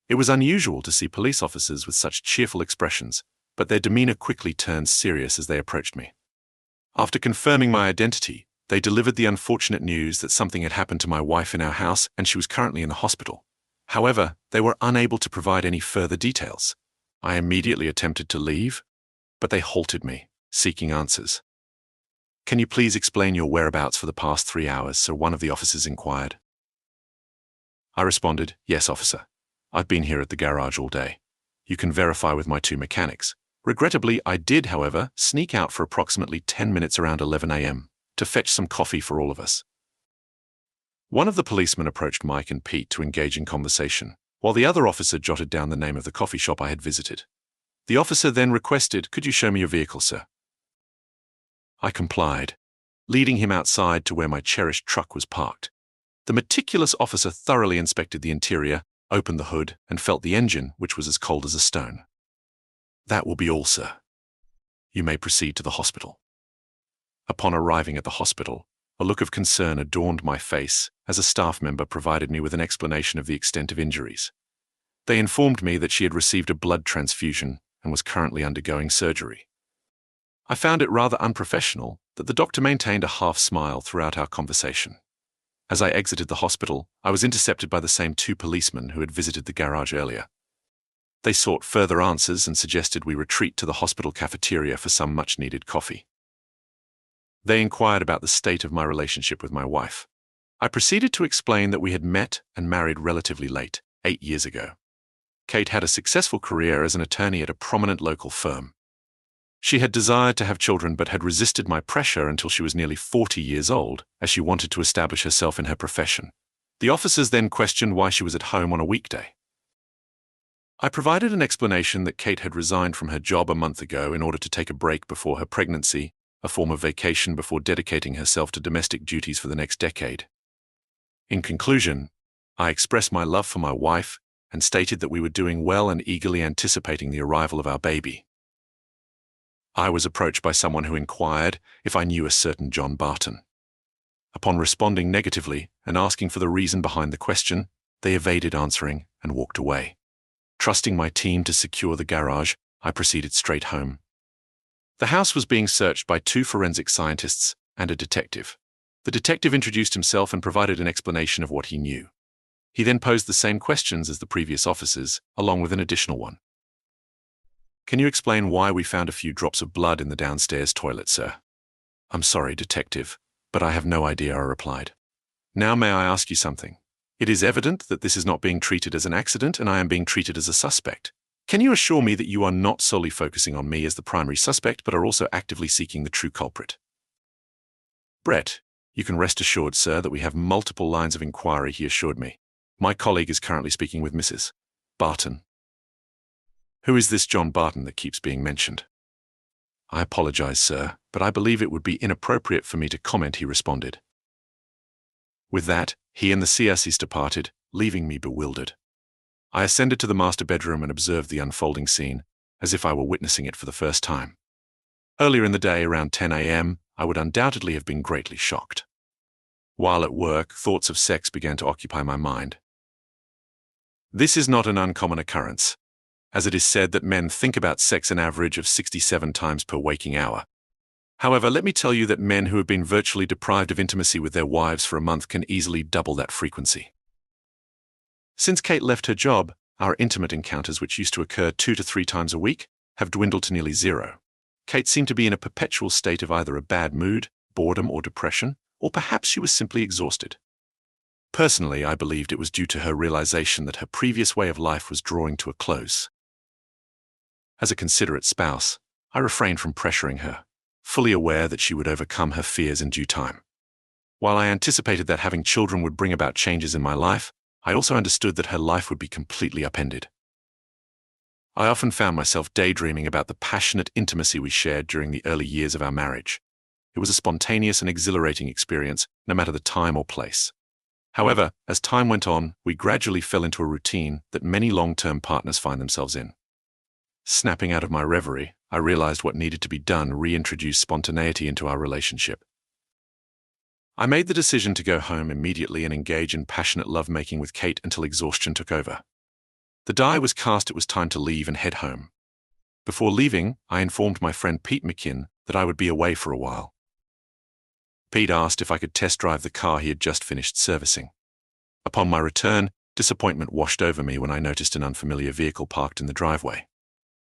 It was unusual to see police officers with such cheerful expressions, but their demeanor quickly turned serious as they approached me. After confirming my identity, they delivered the unfortunate news that something had happened to my wife in our house and she was currently in the hospital. However, they were unable to provide any further details. I immediately attempted to leave, but they halted me, seeking answers. "Can you please explain your whereabouts for the past 3 hours?" so one of the officers inquired. I responded, "Yes, officer. I've been here at the garage all day. You can verify with my 2 mechanics. Regrettably, I did, however, sneak out for approximately 10 minutes around 11 a.m. to fetch some coffee for all of us." One of the policemen approached Mike and Pete to engage in conversation, while the other officer jotted down the name of the coffee shop I had visited. The officer then requested, "Could you show me your vehicle, sir?" I complied, leading him outside to where my cherished truck was parked. The meticulous officer thoroughly inspected the interior, opened the hood, and felt the engine, which was as cold as a stone. "That will be all, sir. You may proceed to the hospital." Upon arriving at the hospital, a look of concern adorned my face as a staff member provided me with an explanation of the extent of injuries. They informed me that she had received a blood transfusion and was currently undergoing surgery. I found it rather unprofessional that the doctor maintained a half smile throughout our conversation. As I exited the hospital, I was intercepted by the same 2 policemen who had visited the garage earlier. They sought further answers and suggested we retreat to the hospital cafeteria for some much-needed coffee. They inquired about the state of my relationship with my wife. I proceeded to explain that we had met and married relatively late, 8 years ago. Kate had a successful career as an attorney at a prominent local firm. She had desired to have children but had resisted my pressure until she was nearly 40 years old, as she wanted to establish herself in her profession. The officers then questioned why she was at home on a weekday. I provided an explanation that Kate had resigned from her job a month ago in order to take a break before her pregnancy, a form of vacation before dedicating herself to domestic duties for the next decade. In conclusion, I expressed my love for my wife and stated that we were doing well and eagerly anticipating the arrival of our baby. I was approached by someone who inquired if I knew a certain John Barton. Upon responding negatively and asking for the reason behind the question, they evaded answering and walked away. Trusting my team to secure the garage, I proceeded straight home. The house was being searched by 2 forensic scientists and a detective. The detective introduced himself and provided an explanation of what he knew. He then posed the same questions as the previous officers, along with an additional one. "Can you explain why we found a few drops of blood in the downstairs toilet, sir?" "I'm sorry, detective, but I have no idea," I replied. "Now may I ask you something? It is evident that this is not being treated as an accident and I am being treated as a suspect. Can you assure me that you are not solely focusing on me as the primary suspect but are also actively seeking the true culprit?" "Brett, you can rest assured, sir, that we have multiple lines of inquiry," he assured me. "My colleague is currently speaking with Mrs. Barton." "Who is this John Barton that keeps being mentioned?" "I apologize, sir, but I believe it would be inappropriate for me to comment," he responded. With that, he and the CSIs departed, leaving me bewildered. I ascended to the master bedroom and observed the unfolding scene, as if I were witnessing it for the first time. Earlier in the day, around 10 a.m., I would undoubtedly have been greatly shocked. While at work, thoughts of sex began to occupy my mind. This is not an uncommon occurrence, as it is said that men think about sex an average of 67 times per waking hour. However, let me tell you that men who have been virtually deprived of intimacy with their wives for a month can easily double that frequency. Since Kate left her job, our intimate encounters, which used to occur 2 to 3 times a week, have dwindled to nearly 0. Kate seemed to be in a perpetual state of either a bad mood, boredom, or depression, or perhaps she was simply exhausted. Personally, I believed it was due to her realization that her previous way of life was drawing to a close. As a considerate spouse, I refrained from pressuring her, fully aware that she would overcome her fears in due time. While I anticipated that having children would bring about changes in my life, I also understood that her life would be completely upended. I often found myself daydreaming about the passionate intimacy we shared during the early years of our marriage. It was a spontaneous and exhilarating experience, no matter the time or place. However, as time went on, we gradually fell into a routine that many long-term partners find themselves in. Snapping out of my reverie, I realized what needed to be done to reintroduce spontaneity into our relationship. I made the decision to go home immediately and engage in passionate lovemaking with Kate until exhaustion took over. The die was cast. It was time to leave and head home. Before leaving, I informed my friend Pete McKinn that I would be away for a while. Pete asked if I could test drive the car he had just finished servicing. Upon my return, disappointment washed over me when I noticed an unfamiliar vehicle parked in the driveway.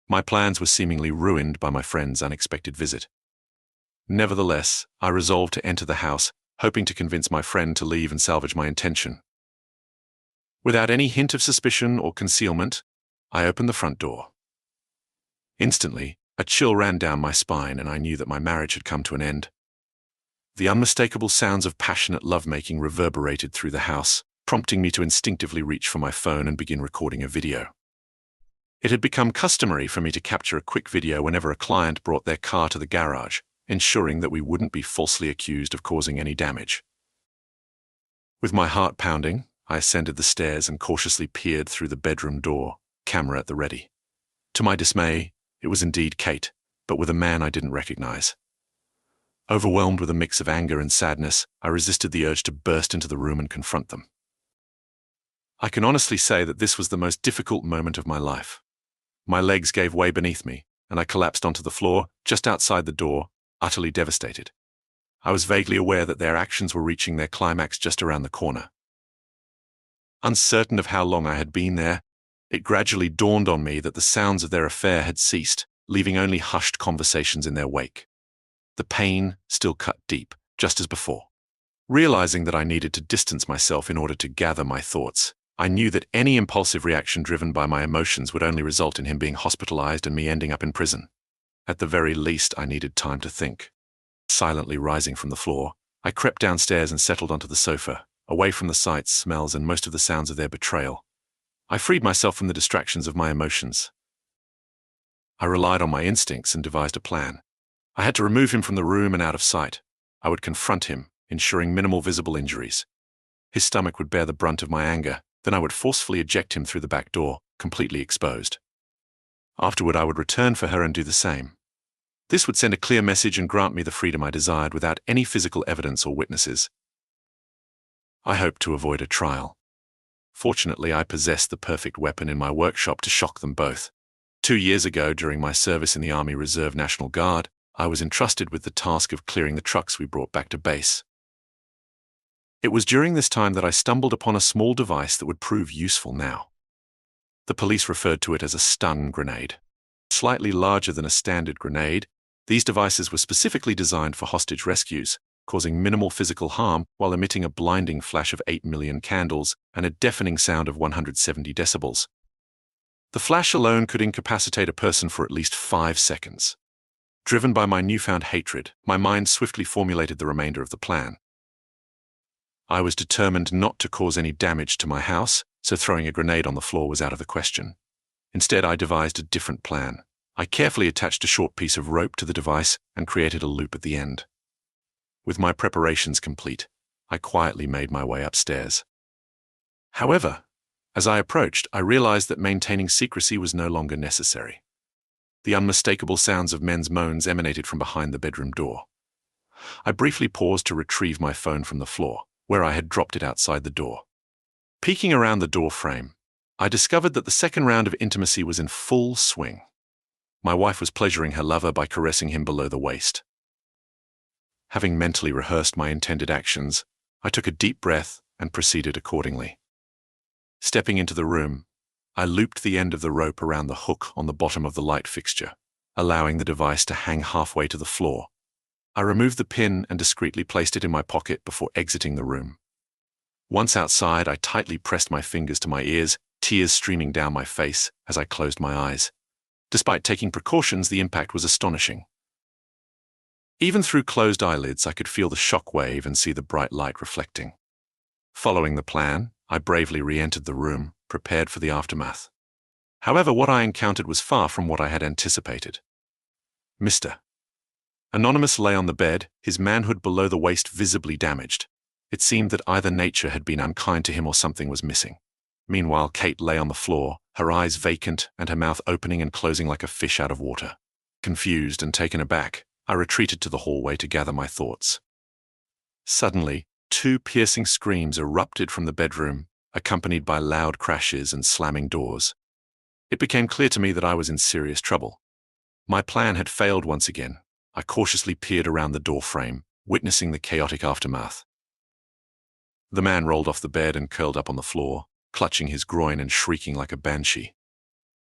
My plans were seemingly ruined by my friend's unexpected visit. Nevertheless, I resolved to enter the house, hoping to convince my friend to leave and salvage my intention. Without any hint of suspicion or concealment, I opened the front door. Instantly, a chill ran down my spine, and I knew that my marriage had come to an end. The unmistakable sounds of passionate lovemaking reverberated through the house, prompting me to instinctively reach for my phone and begin recording a video. It had become customary for me to capture a quick video whenever a client brought their car to the garage, ensuring that we wouldn't be falsely accused of causing any damage. With my heart pounding, I ascended the stairs and cautiously peered through the bedroom door, camera at the ready. To my dismay, it was indeed Kate, but with a man I didn't recognize. Overwhelmed with a mix of anger and sadness, I resisted the urge to burst into the room and confront them. I can honestly say that this was the most difficult moment of my life. My legs gave way beneath me, and I collapsed onto the floor just outside the door, utterly devastated. I was vaguely aware that their actions were reaching their climax just around the corner. Uncertain of how long I had been there, it gradually dawned on me that the sounds of their affair had ceased, leaving only hushed conversations in their wake. The pain still cut deep, just as before. Realizing that I needed to distance myself in order to gather my thoughts, I knew that any impulsive reaction driven by my emotions would only result in him being hospitalized and me ending up in prison. At the very least, I needed time to think. Silently rising from the floor, I crept downstairs and settled onto the sofa, away from the sights, smells, and most of the sounds of their betrayal. I freed myself from the distractions of my emotions. I relied on my instincts and devised a plan. I had to remove him from the room and out of sight. I would confront him, ensuring minimal visible injuries. His stomach would bear the brunt of my anger, then I would forcefully eject him through the back door, completely exposed. Afterward, I would return for her and do the same. This would send a clear message and grant me the freedom I desired without any physical evidence or witnesses. I hoped to avoid a trial. Fortunately, I possessed the perfect weapon in my workshop to shock them both. 2 years ago, during my service in the Army Reserve National Guard, I was entrusted with the task of clearing the trucks we brought back to base. It was during this time that I stumbled upon a small device that would prove useful now. The police referred to it as a stun grenade. Slightly larger than a standard grenade, these devices were specifically designed for hostage rescues, causing minimal physical harm while emitting a blinding flash of 8 million candles and a deafening sound of 170 decibels. The flash alone could incapacitate a person for at least 5 seconds. Driven by my newfound hatred, my mind swiftly formulated the remainder of the plan. I was determined not to cause any damage to my house, so throwing a grenade on the floor was out of the question. Instead, I devised a different plan. I carefully attached a short piece of rope to the device and created a loop at the end. With my preparations complete, I quietly made my way upstairs. However, as I approached, I realized that maintaining secrecy was no longer necessary. The unmistakable sounds of men's moans emanated from behind the bedroom door. I briefly paused to retrieve my phone from the floor, where I had dropped it outside the door. Peeking around the door frame, I discovered that the second round of intimacy was in full swing. My wife was pleasuring her lover by caressing him below the waist. Having mentally rehearsed my intended actions, I took a deep breath and proceeded accordingly. Stepping into the room, I looped the end of the rope around the hook on the bottom of the light fixture, allowing the device to hang halfway to the floor. I removed the pin and discreetly placed it in my pocket before exiting the room. Once outside, I tightly pressed my fingers to my ears, tears streaming down my face as I closed my eyes. Despite taking precautions, the impact was astonishing. Even through closed eyelids, I could feel the shock wave and see the bright light reflecting. Following the plan, I bravely re-entered the room, prepared for the aftermath. However, what I encountered was far from what I had anticipated. Mr. Anonymous lay on the bed, his manhood below the waist visibly damaged. It seemed that either nature had been unkind to him or something was missing. Meanwhile, Kate lay on the floor, her eyes vacant and her mouth opening and closing like a fish out of water. Confused and taken aback, I retreated to the hallway to gather my thoughts. Suddenly, 2 piercing screams erupted from the bedroom, accompanied by loud crashes and slamming doors. It became clear to me that I was in serious trouble. My plan had failed once again. I cautiously peered around the door frame, witnessing the chaotic aftermath. The man rolled off the bed and curled up on the floor, clutching his groin and shrieking like a banshee.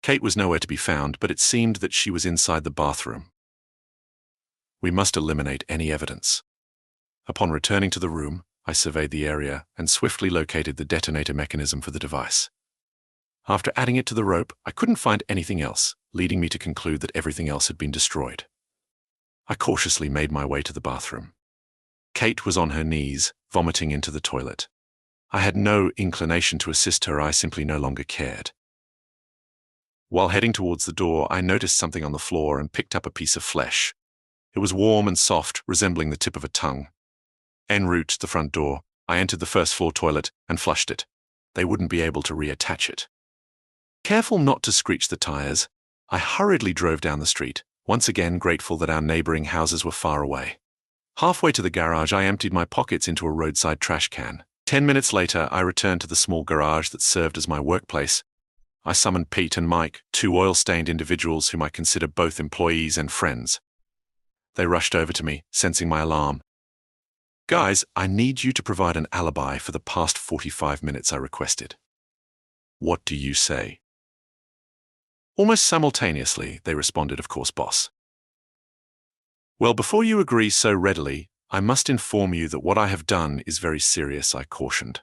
Kate was nowhere to be found, but it seemed that she was inside the bathroom. We must eliminate any evidence. Upon returning to the room, I surveyed the area and swiftly located the detonator mechanism for the device. After adding it to the rope, I couldn't find anything else, leading me to conclude that everything else had been destroyed. I cautiously made my way to the bathroom. Kate was on her knees, vomiting into the toilet. I had no inclination to assist her. I simply no longer cared. While heading towards the door, I noticed something on the floor and picked up a piece of flesh. It was warm and soft, resembling the tip of a tongue. En route to the front door, I entered the first floor toilet and flushed it. They wouldn't be able to reattach it. Careful not to screech the tires, I hurriedly drove down the street, once again grateful that our neighboring houses were far away. Halfway to the garage, I emptied my pockets into a roadside trash can. 10 minutes later, I returned to the small garage that served as my workplace. I summoned Pete and Mike, two oil-stained individuals whom I consider both employees and friends. They rushed over to me, sensing my alarm. "Guys, I need you to provide an alibi for the past 45 minutes," I requested. "What do you say?" Almost simultaneously, they responded, "Of course, boss." "Well, before you agree so readily, I must inform you that what I have done is very serious," I cautioned.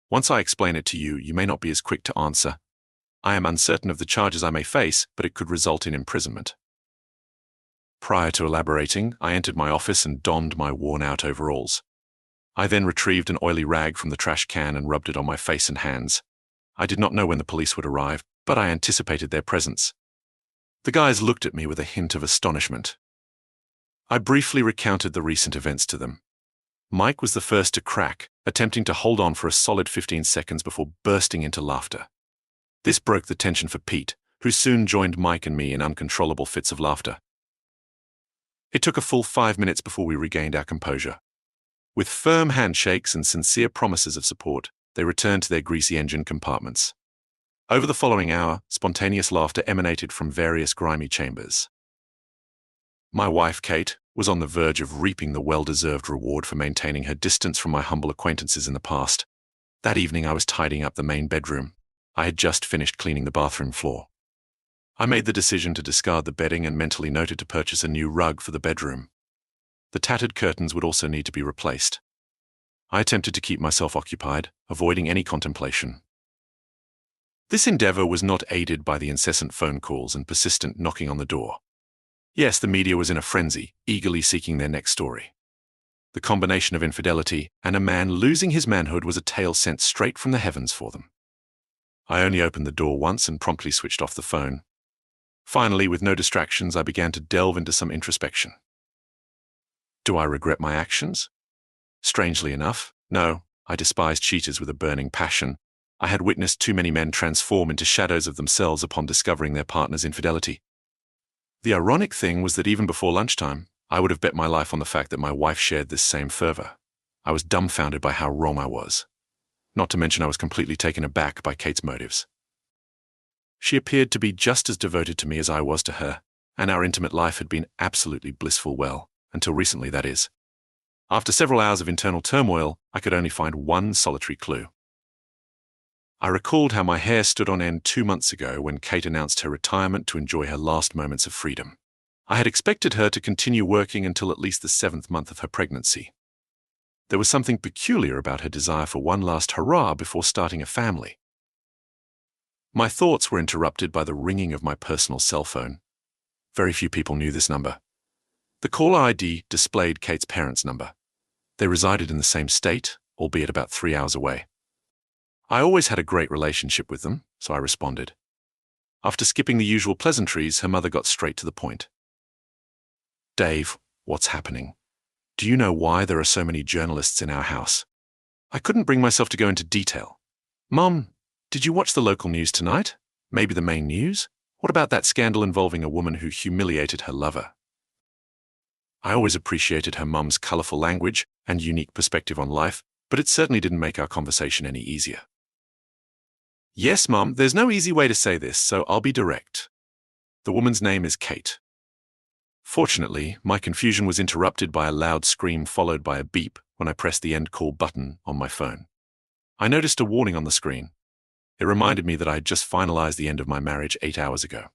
"Once I explain it to you, you may not be as quick to answer. I am uncertain of the charges I may face, but it could result in imprisonment." Prior to elaborating, I entered my office and donned my worn-out overalls. I then retrieved an oily rag from the trash can and rubbed it on my face and hands. I did not know when the police would arrive, but I anticipated their presence. The guys looked at me with a hint of astonishment. I briefly recounted the recent events to them. Mike was the first to crack, attempting to hold on for a solid 15 seconds before bursting into laughter. This broke the tension for Pete, who soon joined Mike and me in uncontrollable fits of laughter. It took a full 5 minutes before we regained our composure. With firm handshakes and sincere promises of support, they returned to their greasy engine compartments. Over the following hour, spontaneous laughter emanated from various grimy chambers. My wife, Kate, was on the verge of reaping the well-deserved reward for maintaining her distance from my humble acquaintances in the past. That evening I was tidying up the main bedroom. I had just finished cleaning the bathroom floor. I made the decision to discard the bedding and mentally noted to purchase a new rug for the bedroom. The tattered curtains would also need to be replaced. I attempted to keep myself occupied, avoiding any contemplation. This endeavor was not aided by the incessant phone calls and persistent knocking on the door. Yes, the media was in a frenzy, eagerly seeking their next story. The combination of infidelity and a man losing his manhood was a tale sent straight from the heavens for them. I only opened the door once and promptly switched off the phone. Finally, with no distractions, I began to delve into some introspection. Do I regret my actions? Strangely enough, no. I despised cheaters with a burning passion. I had witnessed too many men transform into shadows of themselves upon discovering their partner's infidelity. The ironic thing was that even before lunchtime, I would have bet my life on the fact that my wife shared this same fervor. I was dumbfounded by how wrong I was. Not to mention I was completely taken aback by Kate's motives. She appeared to be just as devoted to me as I was to her, and our intimate life had been absolutely blissful, well, until recently, that is. After several hours of internal turmoil, I could only find one solitary clue. I recalled how my hair stood on end 2 months ago when Kate announced her retirement to enjoy her last moments of freedom. I had expected her to continue working until at least the 7th month of her pregnancy. There was something peculiar about her desire for one last hurrah before starting a family. My thoughts were interrupted by the ringing of my personal cell phone. Very few people knew this number. The caller ID displayed Kate's parents' number. They resided in the same state, albeit about 3 hours away. I always had a great relationship with them, so I responded. After skipping the usual pleasantries, her mother got straight to the point. "Dave, what's happening? Do you know why there are so many journalists in our house?" I couldn't bring myself to go into detail. "Mom, did you watch the local news tonight? Maybe the main news? What about that scandal involving a woman who humiliated her lover?" I always appreciated her mum's colorful language and unique perspective on life, but it certainly didn't make our conversation any easier. Yes, Mom, there's no easy way to say this, so I'll be direct. The woman's name is Kate. Fortunately, my confusion was interrupted by a loud scream followed by a beep when I pressed the end call button on my phone. I noticed a warning on the screen. It reminded me that I had just finalized the end of my marriage 8 hours ago.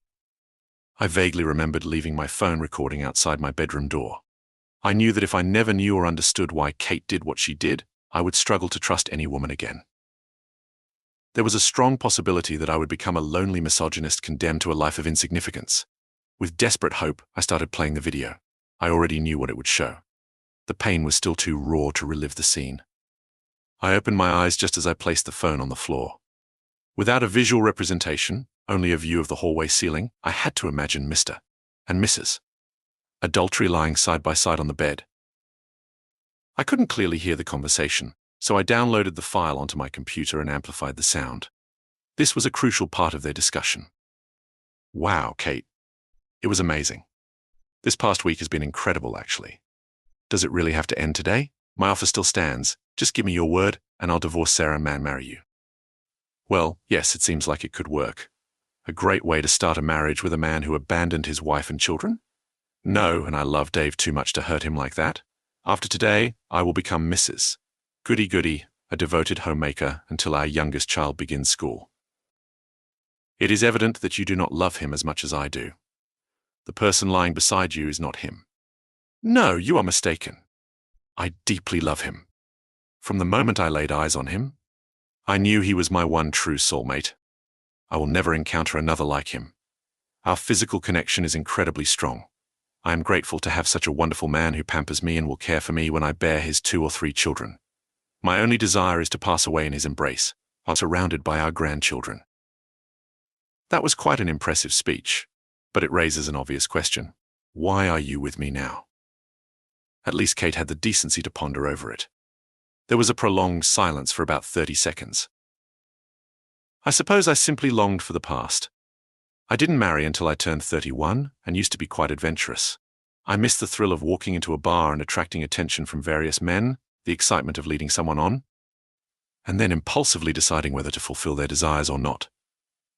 I vaguely remembered leaving my phone recording outside my bedroom door. I knew that if I never knew or understood why Kate did what she did, I would struggle to trust any woman again. There was a strong possibility that I would become a lonely misogynist condemned to a life of insignificance. With desperate hope, I started playing the video. I already knew what it would show. The pain was still too raw to relive the scene. I opened my eyes just as I placed the phone on the floor. Without a visual representation, only a view of the hallway ceiling, I had to imagine Mr. and Mrs. Adultery lying side by side on the bed. I couldn't clearly hear the conversation, so I downloaded the file onto my computer and amplified the sound. This was a crucial part of their discussion. Wow, Kate. It was amazing. This past week has been incredible, actually. Does it really have to end today? My offer still stands. Just give me your word, and I'll divorce Sarah and marry you. Well, yes, it seems like it could work. A great way to start a marriage with a man who abandoned his wife and children? No, and I love Dave too much to hurt him like that. After today, I will become Mrs. Goody-goody, a devoted homemaker until our youngest child begins school. It is evident that you do not love him as much as I do. The person lying beside you is not him. No, you are mistaken. I deeply love him. From the moment I laid eyes on him, I knew he was my one true soulmate. I will never encounter another like him. Our physical connection is incredibly strong. I am grateful to have such a wonderful man who pampers me and will care for me when I bear his 2 or 3 children. My only desire is to pass away in his embrace, while surrounded by our grandchildren. That was quite an impressive speech, but it raises an obvious question. Why are you with me now? At least Kate had the decency to ponder over it. There was a prolonged silence for about 30 seconds. I suppose I simply longed for the past. I didn't marry until I turned 31 and used to be quite adventurous. I missed the thrill of walking into a bar and attracting attention from various men, the excitement of leading someone on, and then impulsively deciding whether to fulfill their desires or not.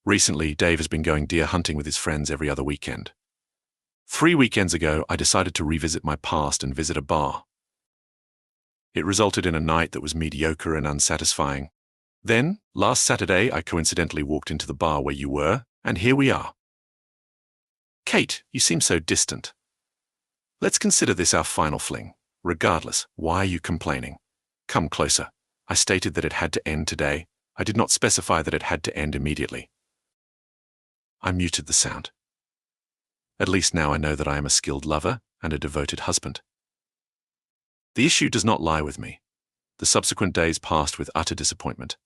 Recently, Dave has been going deer hunting with his friends every other weekend. 3 weekends ago, I decided to revisit my past and visit a bar. It resulted in a night that was mediocre and unsatisfying. Then, last Saturday, I coincidentally walked into the bar where you were, and here we are. Kate, you seem so distant. Let's consider this our final fling. Regardless, why are you complaining? Come closer. I stated that it had to end today. I did not specify that it had to end immediately. I muted the sound. At least now I know that I am a skilled lover and a devoted husband. The issue does not lie with me. The subsequent days passed with utter disappointment.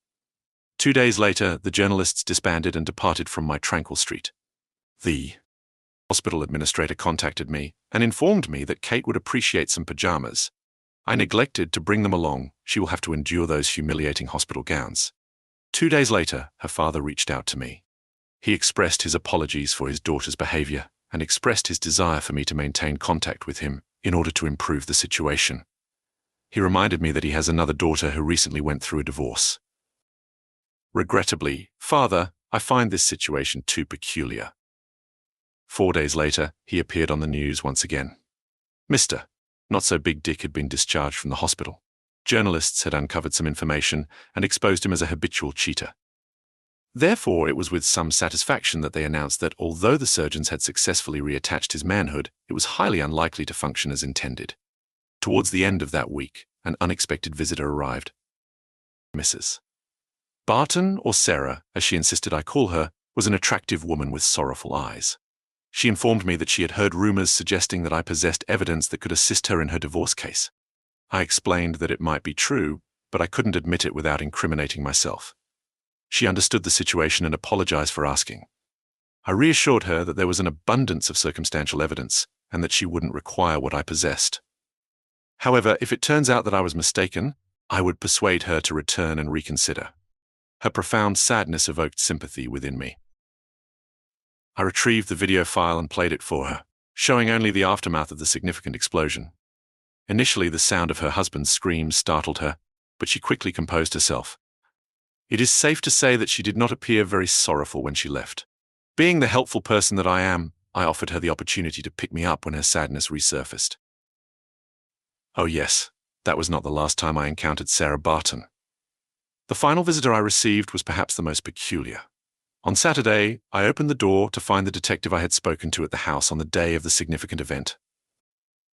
2 days later, the journalists disbanded and departed from my tranquil street. The hospital administrator contacted me and informed me that Kate would appreciate some pajamas. I neglected to bring them along. She will have to endure those humiliating hospital gowns. 2 days later, her father reached out to me. He expressed his apologies for his daughter's behavior and expressed his desire for me to maintain contact with him in order to improve the situation. He reminded me that he has another daughter who recently went through a divorce. Regrettably, Father, I find this situation too peculiar. 4 days later, he appeared on the news once again. Mr. Not-so-big Dick had been discharged from the hospital. Journalists had uncovered some information and exposed him as a habitual cheater. Therefore, it was with some satisfaction that they announced that although the surgeons had successfully reattached his manhood, it was highly unlikely to function as intended. Towards the end of that week, an unexpected visitor arrived. Mrs. Barton, or Sarah, as she insisted I call her, was an attractive woman with sorrowful eyes. She informed me that she had heard rumors suggesting that I possessed evidence that could assist her in her divorce case. I explained that it might be true, but I couldn't admit it without incriminating myself. She understood the situation and apologized for asking. I reassured her that there was an abundance of circumstantial evidence and that she wouldn't require what I possessed. However, if it turns out that I was mistaken, I would persuade her to return and reconsider. Her profound sadness evoked sympathy within me. I retrieved the video file and played it for her, showing only the aftermath of the significant explosion. Initially, the sound of her husband's screams startled her, but she quickly composed herself. It is safe to say that she did not appear very sorrowful when she left. Being the helpful person that I am, I offered her the opportunity to pick me up when her sadness resurfaced. Oh yes, that was not the last time I encountered Sarah Barton. The final visitor I received was perhaps the most peculiar. On Saturday, I opened the door to find the detective I had spoken to at the house on the day of the significant event.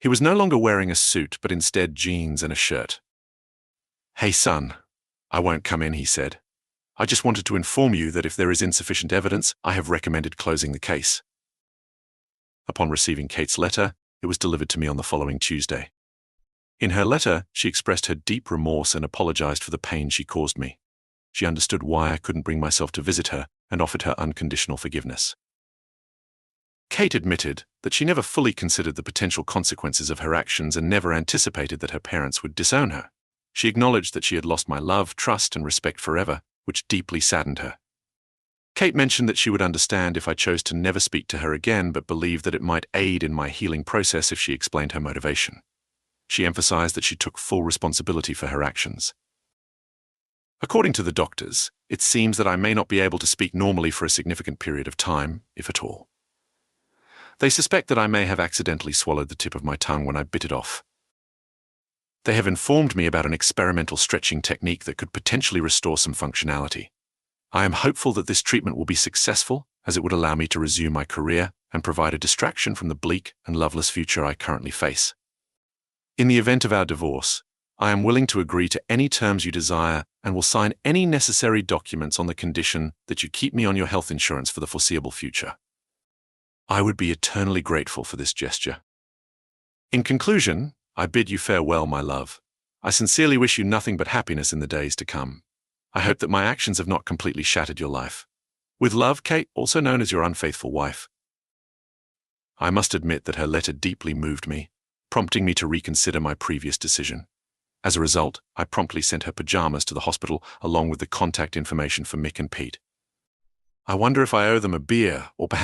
He was no longer wearing a suit, but instead jeans and a shirt. "Hey son, I won't come in," he said. "I just wanted to inform you that if there is insufficient evidence, I have recommended closing the case." Upon receiving Kate's letter, it was delivered to me on the following Tuesday. In her letter, she expressed her deep remorse and apologized for the pain she caused me. She understood why I couldn't bring myself to visit her and offered her unconditional forgiveness. Kate admitted that she never fully considered the potential consequences of her actions and never anticipated that her parents would disown her. She acknowledged that she had lost my love, trust, and respect forever, which deeply saddened her. Kate mentioned that she would understand if I chose to never speak to her again, but believed that it might aid in my healing process if she explained her motivation. She emphasized that she took full responsibility for her actions. According to the doctors, it seems that I may not be able to speak normally for a significant period of time, if at all. They suspect that I may have accidentally swallowed the tip of my tongue when I bit it off. They have informed me about an experimental stretching technique that could potentially restore some functionality. I am hopeful that this treatment will be successful, as it would allow me to resume my career and provide a distraction from the bleak and loveless future I currently face. In the event of our divorce, I am willing to agree to any terms you desire and will sign any necessary documents on the condition that you keep me on your health insurance for the foreseeable future. I would be eternally grateful for this gesture. In conclusion, I bid you farewell, my love. I sincerely wish you nothing but happiness in the days to come. I hope that my actions have not completely shattered your life. With love, Kate, also known as your unfaithful wife. I must admit that her letter deeply moved me, prompting me to reconsider my previous decision. As a result, I promptly sent her pajamas to the hospital along with the contact information for Mick and Pete. I wonder if I owe them a beer or perhaps